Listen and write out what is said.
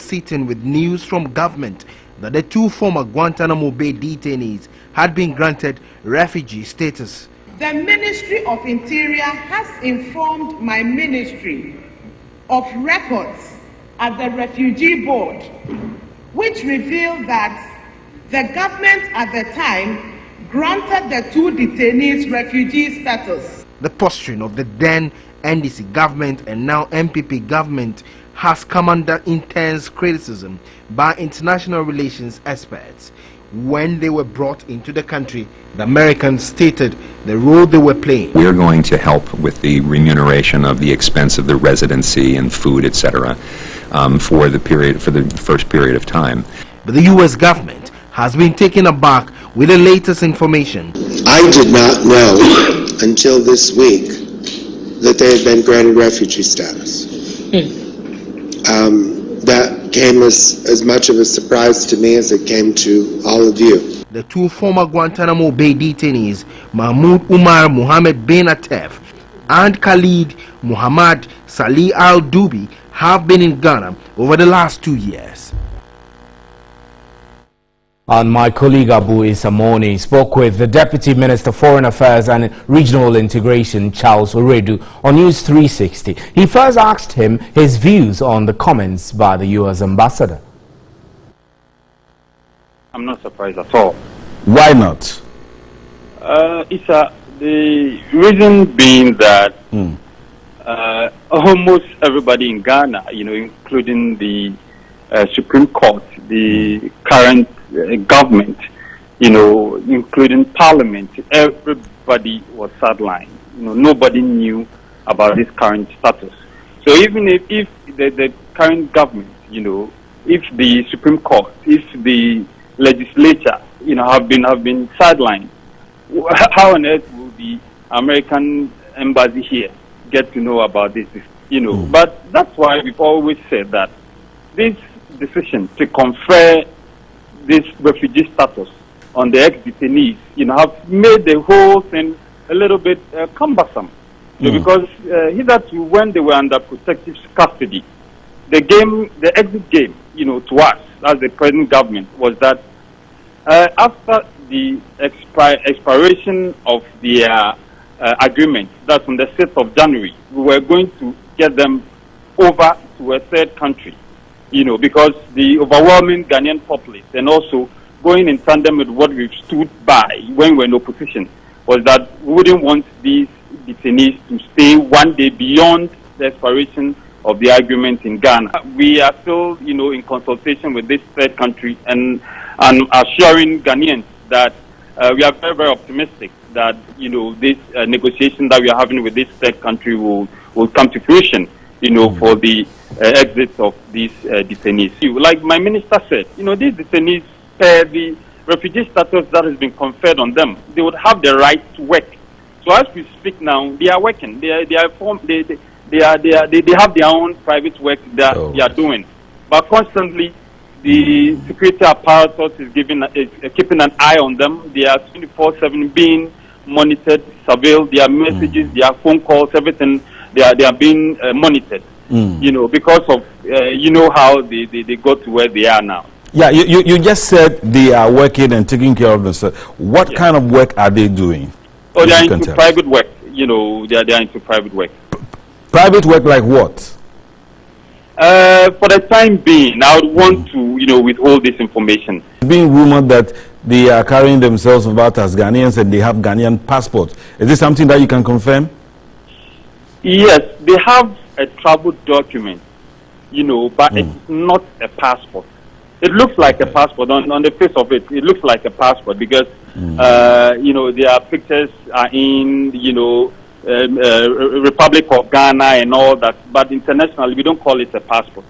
sitting with news from government that the two former Guantanamo Bay detainees had been granted refugee status. The Ministry of Interior has informed my ministry of records at the Refugee Board, which revealed that the government at the time granted the two detainees refugee status. The posturing of the then NDC government and now MPP government has come under intense criticism by international relations experts. When they were brought into the country, the Americans stated the role they were playing. We are going to help with the remuneration of the expense of the residency and food, etc., for the first period of time. But the U.S. government has been taken aback with the latest information. I did not know until this week that they had been granted refugee status. That came as much of a surprise to me as it came to all of you. The two former Guantanamo Bay detainees, Mahmoud Umar Mohammed bin Atef and Khalid Muhammad Salih al-Dubi, have been in Ghana over the last 2 years. And my colleague Abu Isamoni spoke with the Deputy Minister for Foreign Affairs and Regional Integration, Charles Oredu, on News 360. He first asked him his views on the comments by the U.S. ambassador. I'm not surprised at all. Why not? The reason being that almost everybody in Ghana, including the Supreme Court, the current government, including Parliament, everybody was sidelined. Nobody knew about this current status. So even if the current government, if the Supreme Court, if the legislature, have been sidelined, how on earth will the American embassy here get to know about this? But that's why we've always said that this decision to confer this refugee status on the ex-detainees, have made the whole thing a little bit cumbersome. Because hitherto, when they were under protective custody, the exit game, to us, as the present government, was that after the expiration of the agreement, that's on the 6th of January, we were going to get them over to a third country. Because the overwhelming Ghanaian populace, and also going in tandem with what we've stood by when we were in opposition, was that we wouldn't want these detainees to stay one day beyond the expiration of the agreement in Ghana. We are still, in consultation with this third country and assuring Ghanaians that we are very, very optimistic that, this negotiation that we are having with this third country will come to fruition, for the exit of these detainees. Like my minister said, these detainees, the refugee status that has been conferred on them, they would have the right to work. So as we speak now, they are working. They have their own private work that they are doing. But constantly, the security apparatus is keeping an eye on them. They are 24/7 being monitored, surveilled. Their messages, their phone calls, everything. They are being monitored, because of, how they got to where they are now. Yeah, you just said they are working and taking care of themselves. What kind of work are they doing? Oh, they are into private work. They are into private work. Private work like what? For the time being, I would want to, withhold this information. It's being rumored that they are carrying themselves about as Ghanaians and they have Ghanaian passports. Is this something that you can confirm? Yes, they have a travel document, but it's not a passport. It looks like a passport on the face of it. It looks like a passport because, their pictures are in, Republic of Ghana and all that. But internationally, we don't call it a passport.